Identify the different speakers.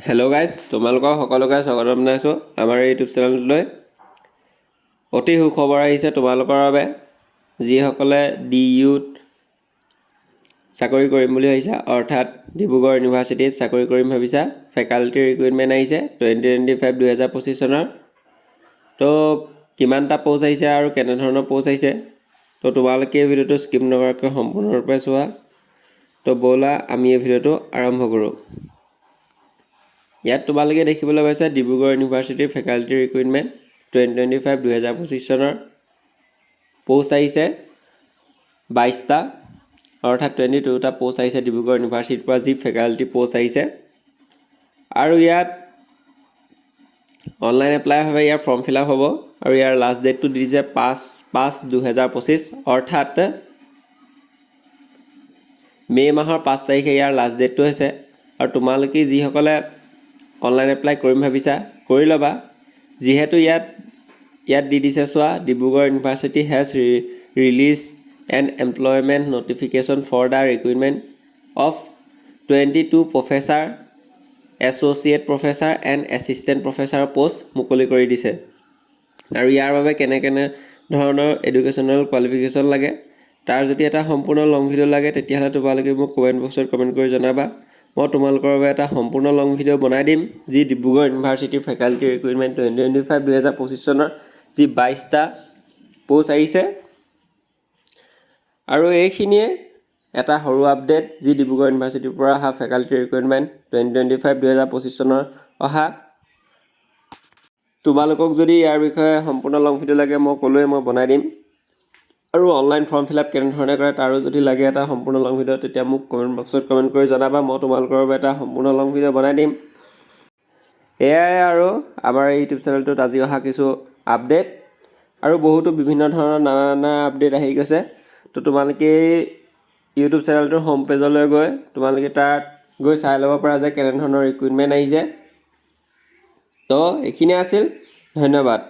Speaker 1: Hello' guys, তোমালোকক সকলোকে স্বাগতম জনাইছোঁ আমাৰ ইউটিউব চেনেলটোলৈ। অতি সুখবৰ আহিছে তোমালোকৰ বাবে, যিসকলে DUত চাকৰি কৰিম বুলি ভাবিছা, অৰ্থাৎ ডিব্ৰুগড় ইউনিভাৰ্চিটিত চাকৰি কৰিম ভাবিছা। ফেকাল্টি ৰিক্ৰুইটমেণ্ট আহিছে 2025 চনৰ। তো কিমানটা প'ষ্ট আহিছে আৰু কেনেধৰণৰ প'ষ্ট আহিছে, তো তোমালোকে এই ভিডিঅ'টো স্কিপ নকৰাকৈ সম্পূৰ্ণৰূপে চোৱা। তো ব'লা আমি এই ভিডিঅ'টো আৰম্ভ কৰোঁ। ইয়াত তোমালোকে দেখিবলৈ পাইছা ডিব্ৰুগড় ইউনিভাৰ্চিটিৰ ফেকাল্টি ৰিক্ৰুইটমেণ্ট 2025 চনৰ প'ষ্ট আহিছে 22টা, অৰ্থাৎ 22টা প'ষ্ট আহিছে ডিব্ৰুগড় ইউনিভাৰ্চিটিৰ পৰা, যি ফেকাল্টি প'ষ্ট আহিছে। আৰু ইয়াত অনলাইন এপ্লাই হবে, ইয়াৰ ফৰ্ম ফিল আপ হ'ব আৰু ইয়াৰ লাষ্ট ডেটটো দিছে 5/5/2025, অৰ্থাৎ মে' মাহৰ 5 তাৰিখে ইয়াৰ লাষ্ট ডেটটো হৈছে। আৰু তোমালোকে যিসকলে অনলাইন এপ্লাই কৰিম ভাবিছা কৰি ল'বা, যিহেতু ইয়াত দি দিছে চোৱা, Dibrugarh university has release an employment notification for the recruitment of 22 professor, associate professor and assistant professor post মুকলি কৰি দিছে। আৰু ইয়াৰ বাবে কেনে ধৰণৰ এডুকেশ্যনেল কোৱালিফিকেশ্যন লাগে, তাৰ যদি এটা সম্পূৰ্ণ লং ভিডিঅ' লাগে তেতিয়াহ'লে তোমালোকে মোক কমেণ্ট বক্সত কমেণ্ট কৰি জনাবা। মই তোমালোকৰ বাবে এটা সম্পূৰ্ণ লং ভিডিঅ' বনাই দিম, যি ডিব্ৰুগড় ইউনিভাৰ্চিটিৰ ফেকাল্টি ৰিক্ৰুইটমেণ্ট 2025 চনৰ যি 22টা প'ষ্ট আহিছে। আৰু এইখিনিয়ে এটা সৰু আপডেট, যি ডিব্ৰুগড় ইউনিভাৰ্চিটিৰ পৰা অহা ফেকাল্টি ৰিক্ৰুইটমেণ্ট 2025 চনৰ অহা। তোমালোকক যদি ইয়াৰ বিষয়ে সম্পূৰ্ণ লং ভিডিঅ' লাগে মই ক'লোৱে, মই বনাই দিম। আৰু অনলাইন ফৰ্ম ফিল আপ কেনেধৰণে কৰে তাৰো যদি লাগে এটা সম্পূৰ্ণ লং ভিডিঅ', তেতিয়া মোক কমেণ্ট বক্সত কমেণ্ট কৰি জনাবা, মই তোমালোকৰ বাবে এটা সম্পূৰ্ণ লং ভিডিঅ' বনাই দিম। এয়াই আৰু আমাৰ ইউটিউব চেনেলটোত আজি অহা কিছু আপডেট, আৰু বহুতো বিভিন্ন ধৰণৰ নানা আপডেট আহি গৈছে। তো তোমালোকে ইউটিউব চেনেলটোৰ হোম পেজলৈ গৈ তোমালোকে তাত গৈ চাই ল'ব পৰা যে কেনেধৰণৰ ৰিক্ৰুইটমেণ্ট আহিছে। তো এইখিনিয়ে আছিল, ধন্যবাদ।